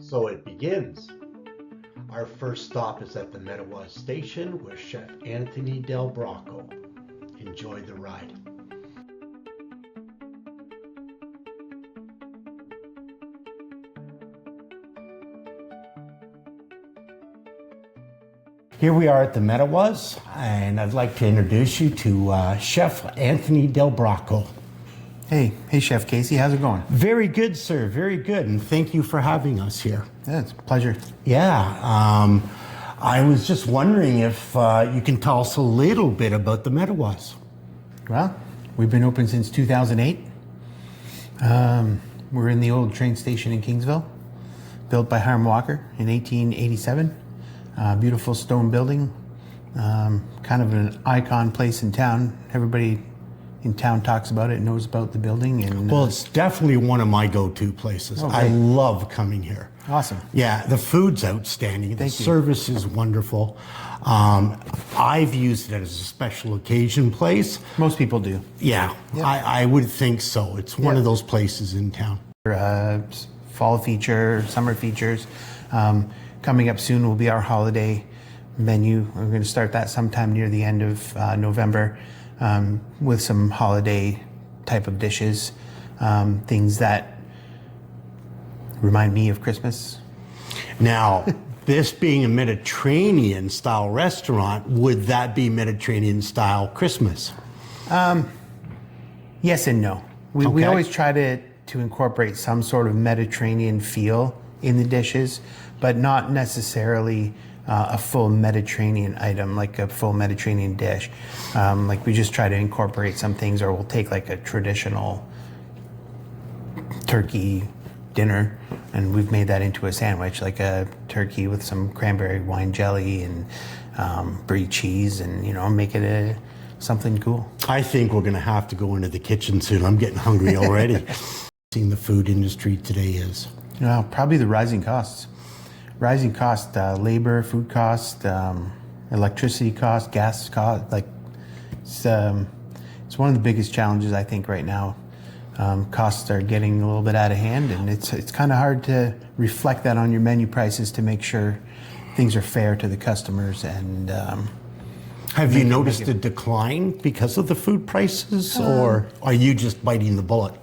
So it begins. Our first stop is at the Mettawas station with Chef Anthony Del Bracco. Enjoy the ride. Here we are at the Mettawas, and I'd like to introduce you to Chef Anthony Del Bracco. Hey Chef Casey, how's it going? Very good, sir, very good, and thank you for having us here. Yeah, it's a pleasure. Yeah, I was just wondering if you can tell us a little bit about the Mettawas. Well, we've been open since 2008. We're in the old train station in Kingsville, built by Hiram Walker in 1887. Beautiful stone building, kind of an icon place in town. Everybody in town talks about it, knows about the building. And well, it's definitely one of my go-to places. I love coming here. Awesome. Yeah, the food's outstanding. The service is wonderful. I've used it as a special occasion place. Most people do. Yeah, I would think so. It's one of those places in town. Fall feature, summer features. Coming up soon will be our holiday menu. We're going to start that sometime near the end of November with some holiday type of dishes, things that remind me of Christmas. Now, this being a Mediterranean style restaurant, would that be Mediterranean style Christmas? Yes and no. We always try to incorporate some sort of Mediterranean feel in the dishes, but not necessarily a full Mediterranean item, like a full Mediterranean dish. Like we just try to incorporate some things, or we'll take like a traditional turkey dinner and we've made that into a sandwich, like a turkey with some cranberry wine jelly and brie cheese, and make it something cool. I think we're gonna have to go into the kitchen soon. I'm getting hungry already. Seeing the food industry today is. Probably the rising costs. Rising cost, labor, food cost, electricity cost, gas cost. Like it's one of the biggest challenges I think right now. Costs are getting a little bit out of hand, and it's kind of hard to reflect that on your menu prices to make sure things are fair to the customers. And have you noticed a decline because of the food prices, or are you just biting the bullet?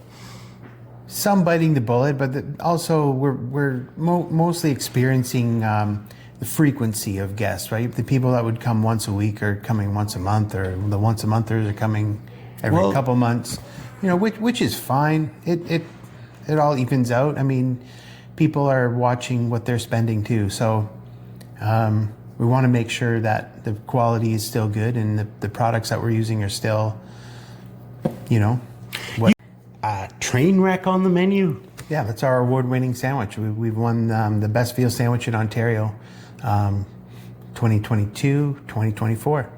Some biting the bullet, but also we're mostly experiencing the frequency of guests, right? The people that would come once a week are coming once a month, or the once a monthers are coming every couple months. Which is fine. It all evens out. I mean, people are watching what they're spending too, so we want to make sure that the quality is still good and the products that we're using are still, Train wreck on the menu? Yeah, that's our award-winning sandwich. We've won the best veal sandwich in Ontario, 2022, 2024.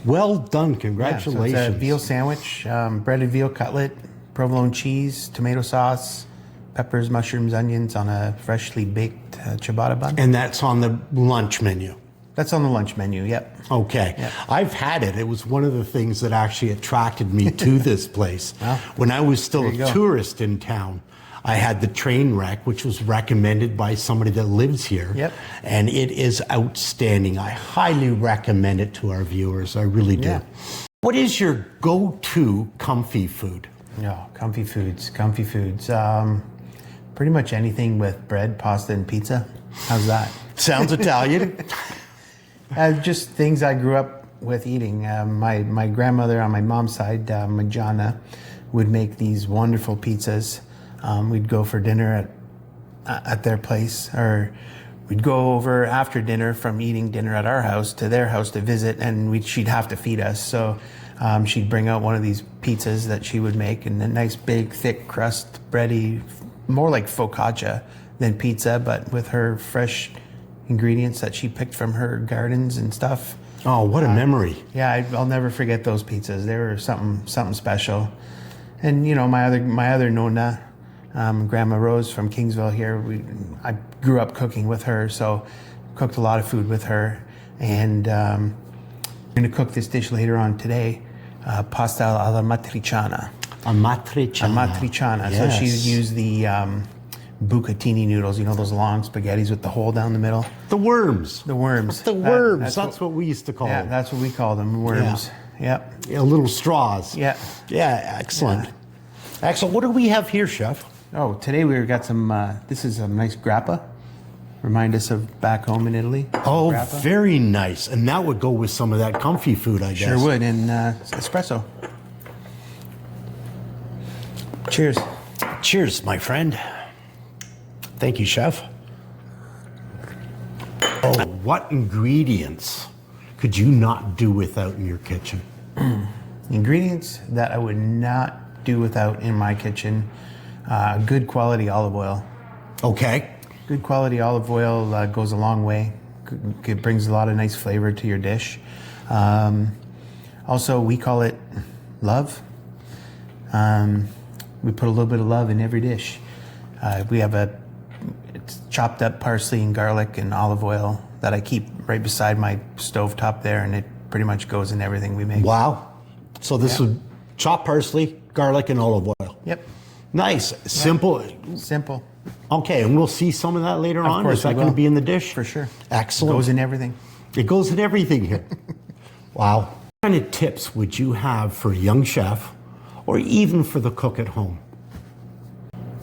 Well done, congratulations. Yeah, so it's a veal sandwich, breaded veal cutlet, provolone cheese, tomato sauce, peppers, mushrooms, onions on a freshly baked ciabatta bun. And that's on the lunch menu? That's on the lunch menu, yep. Okay. Yep. I've had it. It was one of the things that actually attracted me to this place. Well, when I was still a tourist in town, I had the train wreck, which was recommended by somebody that lives here. Yep. And it is outstanding. I highly recommend it to our viewers. I really do. Yeah. What is your go-to comfy food? Comfy foods. Pretty much anything with bread, pasta, and pizza. How's that? Sounds Italian. Just things I grew up with eating. My grandmother on my mom's side, Majana, would make these wonderful pizzas. We'd go for dinner at their place, or we'd go over after dinner from eating dinner at our house to their house to visit, and she'd have to feed us. So she'd bring out one of these pizzas that she would make, and a nice big thick crust, bready, more like focaccia than pizza, but with her fresh ingredients that she picked from her gardens and stuff. Oh, what a memory. Yeah, I'll never forget those pizzas. They were something special. And my other nonna, Grandma Rose from Kingsville here, I grew up cooking with her, so cooked a lot of food with her. And I'm going to cook this dish later on today, pasta alla matriciana. A matriciana. A matriciana. Yes. So she would use the bucatini noodles. You know those long spaghettis with the hole down the middle? The worms. The worms. The worms. That's what we used to call Yeah, them. that's what we call them, worms. Yep. Yeah, little straws. Yeah. Yeah, excellent. Yeah. Excellent. What do we have here, Chef? Oh, today we've got some, this is a nice grappa. Remind us of back home in Italy. Oh, Grappa. very nice. And that would go with some of that comfy food, I guess. Sure would, and espresso. Cheers. Cheers, my friend. Thank you, Chef. Oh, what ingredients could you not do without in your kitchen? Ingredients that I would not do without in my kitchen. Good quality olive oil. Okay. Good quality olive oil goes a long way. It brings a lot of nice flavor to your dish. Also, we call it love. We put a little bit of love in every dish. We have it's chopped up parsley and garlic and olive oil that I keep right beside my stovetop there, and it pretty much goes in everything we make. Wow. So this would chop parsley, garlic, and olive oil. Yep. Nice. Simple. Simple. Okay, and we'll see some of that later on. course Is that we going to will. be in the dish? For sure. Excellent. Goes in everything. It goes in everything here. Wow. What kind of tips would you have for a young chef or even for the cook at home?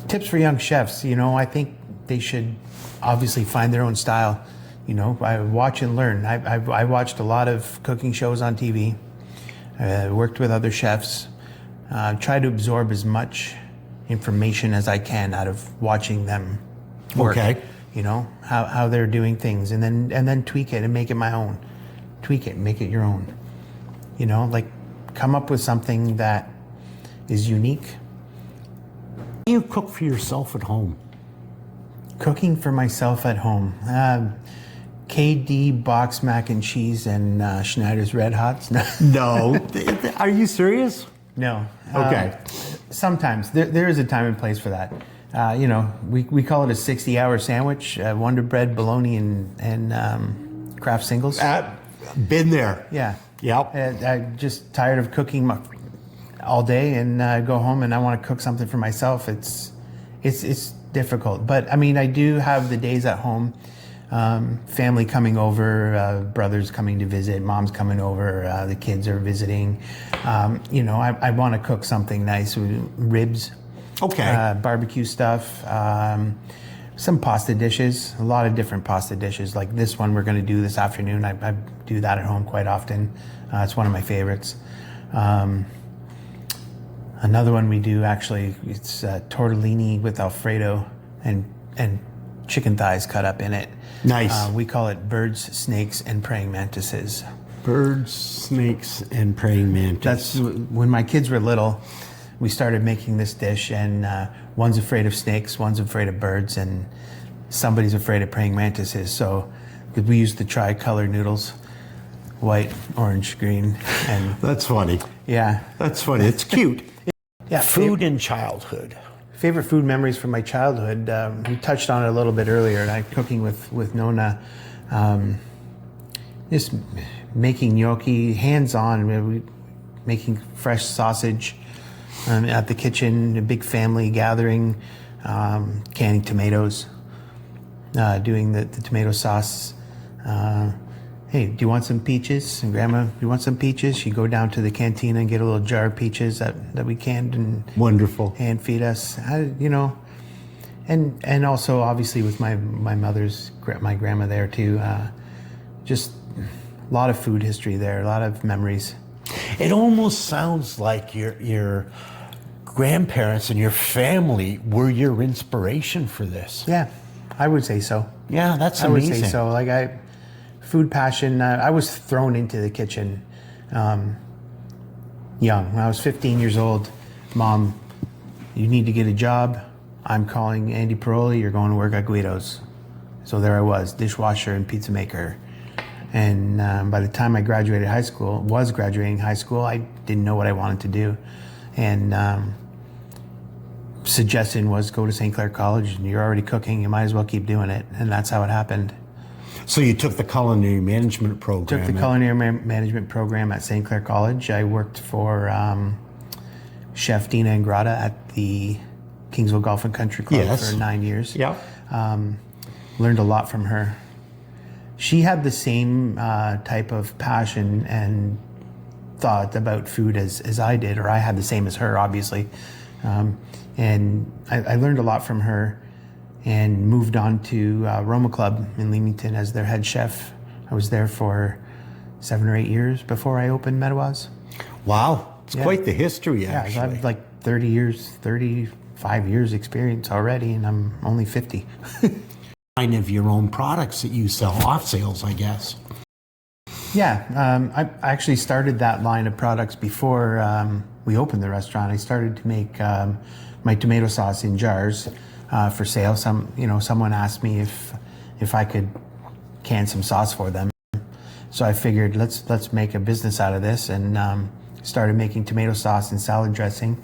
Tips for young chefs, I think they should obviously find their own style. I watch and learn. I watched a lot of cooking shows on TV, worked with other chefs, try to absorb as much information as I can out of watching them work. Okay. How they're doing things, and then tweak it and make it my own. Tweak it, make it your own. Come up with something that is unique. How do you cook for yourself at home? Cooking for myself at home. KD box mac and cheese and Schneider's Red Hots. No. Are you serious? No. Okay. Sometimes there is a time and place for that. We call it a 60-hour sandwich: Wonder Bread, bologna, and Kraft singles. Been there. Yeah. Yep. I'm just tired of cooking all day and go home and I want to cook something for myself. It's difficult, but I do have the days at home. Family coming over, brothers coming to visit, mom's coming over, the kids are visiting. I want to cook something nice, ribs, Okay. barbecue stuff, some pasta dishes, a lot of different pasta dishes. Like this one we're going to do this afternoon. I do that at home quite often. It's one of my favorites. Another one we do actually, it's tortellini with Alfredo and chicken thighs cut up in it. Nice. We call it birds, snakes, and praying mantises. Birds, snakes, and praying mantis. That's when my kids were little, we started making this dish, and one's afraid of snakes, one's afraid of birds, and somebody's afraid of praying mantises. So we used the tri-color noodles, white, orange, green, and That's funny. yeah. That's funny. It's cute. Yeah, Food in childhood. Favorite food memories from my childhood. We touched on it a little bit earlier. And cooking with Nona, just making gnocchi, hands-on, making fresh sausage at the kitchen, a big family gathering, canning tomatoes, doing the tomato sauce. Hey, do you want some peaches? And Grandma, do you want some peaches? You go down to the cantina and get a little jar of peaches that we canned and Wonderful. hand feed us. And also obviously with my grandma there too. Just a lot of food history there, a lot of memories. It almost sounds like your grandparents and your family were your inspiration for this. Yeah, I would say so. Yeah, that's I would amazing. say so. Food passion. I was thrown into the kitchen young. When I was 15 years old, Mom, you need to get a job. I'm calling Andy Paroli. You're going to work at Guido's. So there I was, dishwasher and pizza maker. And by the time I graduating high school, I didn't know what I wanted to do. And suggestion was go to St. Clair College. And you're already cooking. You might as well keep doing it. And that's how it happened. So you took the culinary management program. Took the culinary management program at St. Clair College. I worked for Chef Dina Ingrata at the Kingsville Golf and Country Club for 9 years. Yeah. Learned a lot from her. She had the same type of passion and thought about food as I did, or I had the same as her, obviously. And I learned a lot from her and moved on to Roma Club in Leamington as their head chef. I was there for 7 or 8 years before I opened Mettawas. Wow. It's quite the history, actually. Yeah, I have like 35 years experience already, and I'm only 50. Kind of your own products that you sell, off sales, I guess. Yeah, I actually started that line of products before we opened the restaurant. I started to make my tomato sauce in jars for sale. Someone asked me if I could can some sauce for them. So I figured let's make a business out of this, and started making tomato sauce and salad dressing.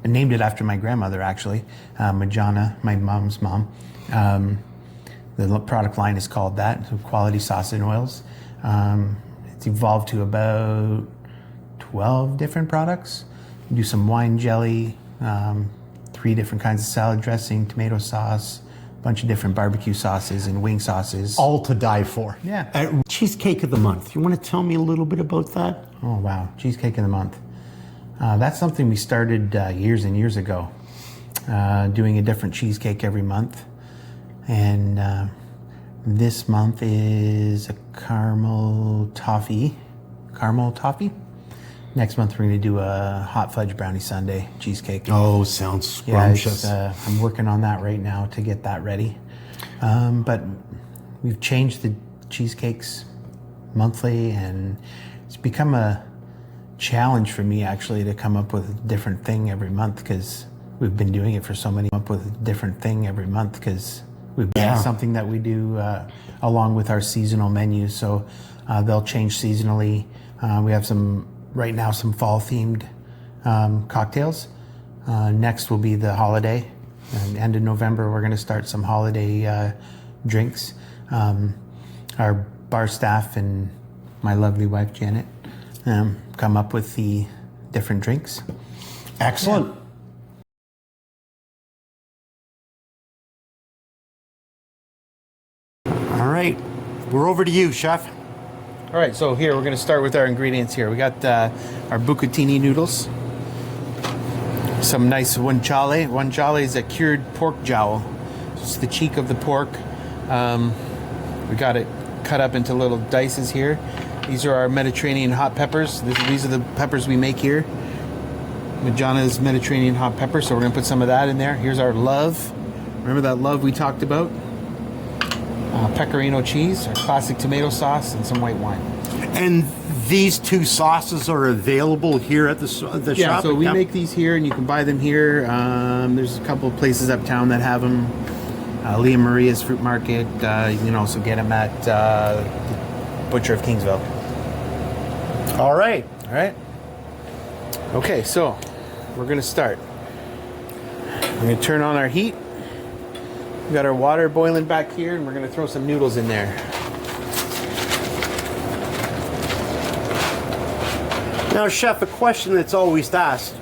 Named it after my grandmother, actually, Majana, my mom's mom. The product line is called that, so Quality Sauce and Oils. It's evolved to about 12 different products. We do some wine jelly, 3 different kinds of salad dressing, tomato sauce, a bunch of different barbecue sauces and wing sauces. All to die for. Yeah. Cheesecake of the Month. You want to tell me a little bit about that? Oh, wow. Cheesecake of the Month. That's something we started years and years ago, doing a different cheesecake every month. And this month is a caramel toffee. Next month we're going to do a hot fudge brownie sundae cheesecake. Oh, sounds scrumptious. I'm working on that right now to get that ready. But we've changed the cheesecakes monthly, and it's become a challenge for me actually to come up with a different thing every month, because we've been doing it for so many. We've got something that we do along with our seasonal menus, so they'll change seasonally. We have some fall themed cocktails. Next will be the holiday, and end of November we're going to start some holiday drinks. Our bar staff and my lovely wife Janet come up with the different drinks. Excellent. All right, we're over to you, chef. All right, so here we're going to start with our ingredients here. We got our bucatini noodles, some nice guanciale. Guanciale is a cured pork jowl. It's the cheek of the pork. We got it cut up into little dices here. These are our Mediterranean hot peppers. These are the peppers we make here. Majana's Mediterranean hot pepper, so we're going to put some of that in there. Here's our love. Remember that love we talked about? Pecorino cheese, our classic tomato sauce, and some white wine. And these 2 sauces are available here at the shop? Yeah, so we make these here, and you can buy them here. There's a couple of places uptown that have them. Leah Maria's Fruit Market. You can also get them at Butcher of Kingsville. All right. Okay, so we're going to start. We're going to turn on our heat. We got our water boiling back here, and we're going to throw some noodles in there. Now, chef, a question that's always asked: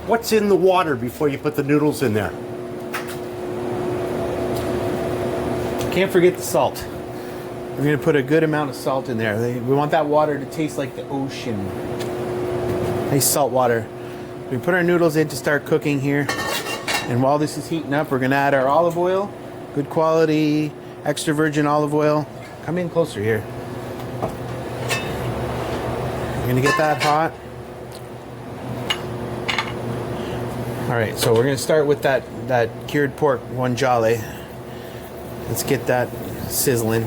what's in the water before you put the noodles in there? Can't forget the salt. We're going to put a good amount of salt in there. We want that water to taste like the ocean. Nice salt water. We put our noodles in to start cooking here. And while this is heating up, we're going to add our olive oil. Good quality, extra virgin olive oil. Come in closer here. We're going to get that hot. All right, so we're going to start with that cured pork guanciale. Let's get that sizzling.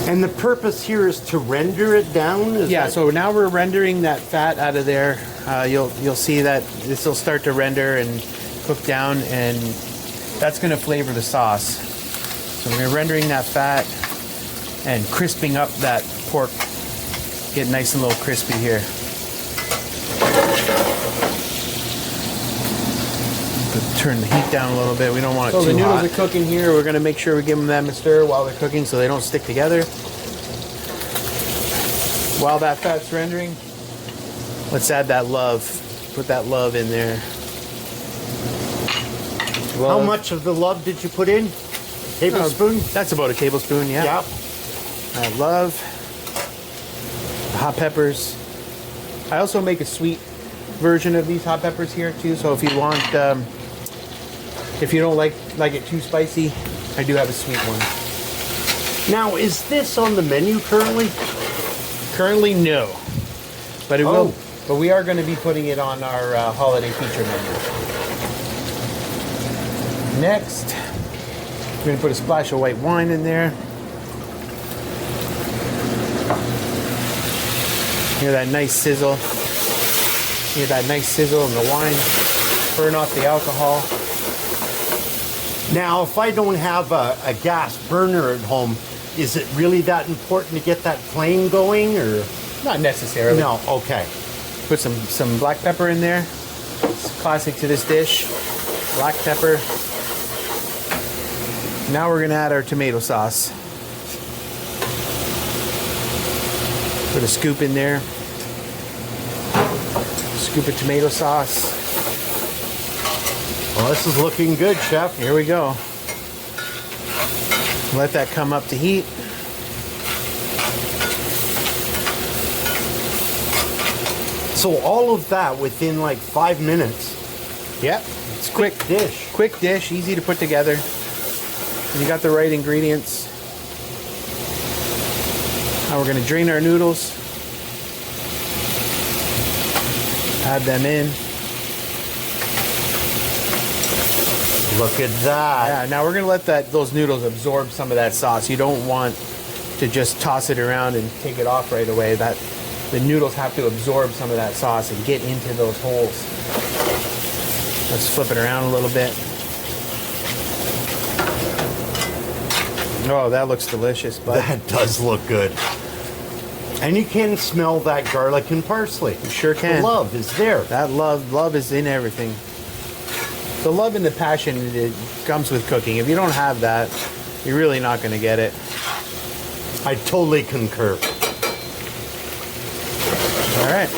And the purpose here is to render it down? So now we're rendering that fat out of there. You'll see that this will start to render and cook down, and that's going to flavor the sauce. So we're rendering that fat and crisping up that pork. Get nice and a little crispy here. Turn the heat down a little bit. We don't want it too hot. So the noodles are cooking here. We're going to make sure we give them a stir while they're cooking so they don't stick together. While that fat's rendering, let's add that love. Put that love in there. How much of the love did you put in? Tablespoon? That's about a tablespoon, yeah. Yep. Love. The hot peppers. I also make a sweet version of these hot peppers here too. So if you want, if you don't like it too spicy, I do have a sweet one. Now, is this on the menu currently? Currently, no, but it will. But we are going to be putting it on our holiday feature menu. Next, we're going to put a splash of white wine in there. Hear that nice sizzle. Hear that nice sizzle in the wine. Burn off the alcohol. Now, if I don't have a gas burner at home, is it really that important to get that flame going, or? Not necessarily. No, okay. Put some black pepper in there. It's classic to this dish. Black pepper. Now we're gonna add our tomato sauce. Put a scoop in there. Scoop of tomato sauce. Well, this is looking good, Chef. Here we go. Let that come up to heat. So all of that within like 5 minutes. Yep. It's quick dish. Quick dish, easy to put together. You got the right ingredients. Now we're gonna drain our noodles. Add them in. Look at that. Yeah, now we're gonna let those noodles absorb some of that sauce. You don't want to just toss it around and take it off right away. The noodles have to absorb some of that sauce and get into those holes. Let's flip it around a little bit. Oh, that looks delicious, bud. That does look good. And you can smell that garlic and parsley. You sure can. The love is there. That love is in everything. The love and the passion, it comes with cooking. If you don't have that, you're really not going to get it. I totally concur. All right.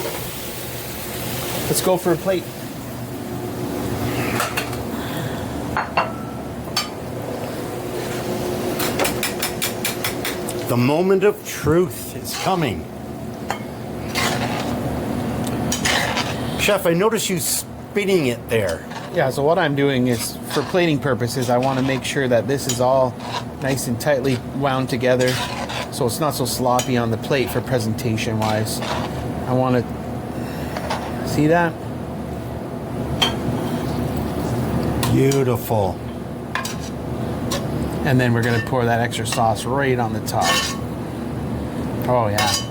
Let's go for a plate. The moment of truth is coming. Chef, I notice you spinning it there. Yeah, so what I'm doing is, for plating purposes, I want to make sure that this is all nice and tightly wound together so it's not so sloppy on the plate for presentation wise. I want to see that. Beautiful. And then we're going to pour that extra sauce right on the top. Oh yeah.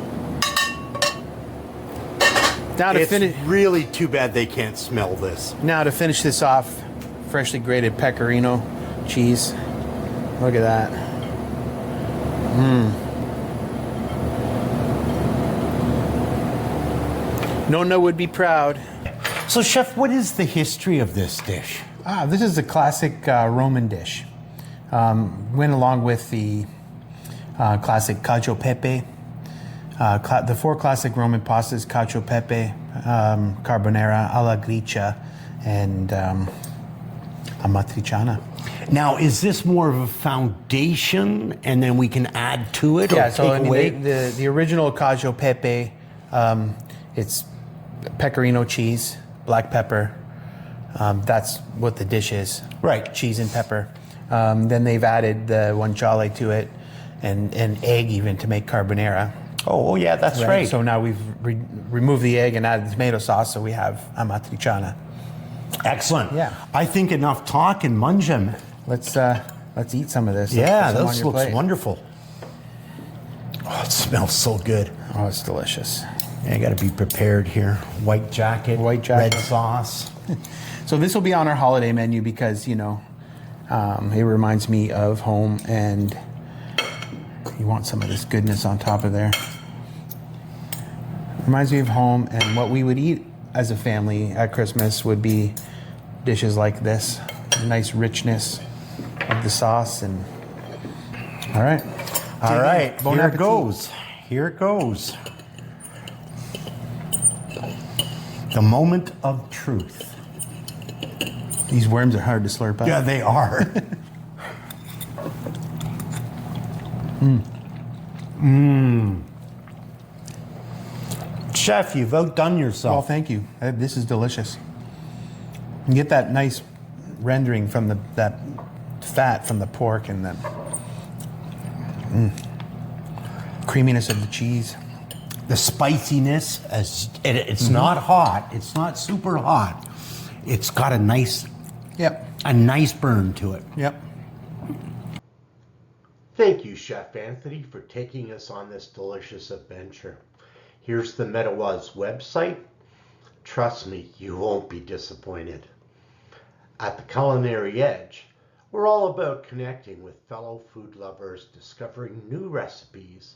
Now to finish, really too bad they can't smell this. Now to finish this off, freshly grated pecorino cheese. Look at that. Nonna would be proud. So, Chef, what is the history of this dish? This is a classic Roman dish. Went along with the classic cacio pepe. The four classic Roman pastas: cacio pepe, carbonara, alla gricia, and amatriciana. Now, is this more of a foundation, and then we can add to it, Yeah, or so take I mean, away? the original cacio pepe, it's pecorino cheese, black pepper. That's what the dish is. Right. Cheese and pepper. Then they've added the guanciale to it, and egg even to make carbonara. Oh yeah, that's right. So now we've removed the egg and added the tomato sauce, so we have amatriciana. Excellent. Yeah. I think enough talk and munjam. Let's eat some of this. Yeah, Let's put some on this your looks plate. wonderful. Oh, it smells so good. Oh, it's delicious. Yeah, I got to be prepared here. White jacket, red sauce. So this will be on our holiday menu because, you know, it reminds me of home, and you want some of this goodness on top of there. Reminds me of home, and what we would eat as a family at Christmas would be dishes like this. Nice richness of the sauce. And all right. All right, Bon here appetit. it goes. Here it goes. The moment of truth. These worms are hard to slurp up. Yeah, they are. Chef, you've outdone Well, yourself. thank you. This is delicious. You get that nice rendering from that fat from the pork and the creaminess of the cheese. The spiciness, it's not hot. It's not super hot. It's got a nice burn to it. Yep. Thank you, Chef Anthony, for taking us on this delicious adventure. Here's the Mettawas website. Trust me, you won't be disappointed. At the Culinary Edge, we're all about connecting with fellow food lovers, discovering new recipes,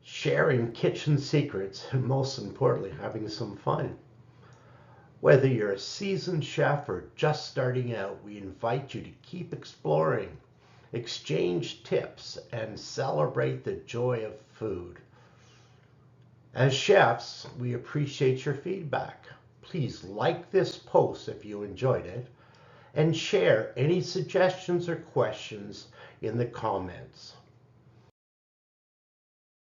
sharing kitchen secrets, and most importantly, having some fun. Whether you're a seasoned chef or just starting out, we invite you to keep exploring, exchange tips, and celebrate the joy of food. As chefs, we appreciate your feedback. Please like this post if you enjoyed it, and share any suggestions or questions in the comments.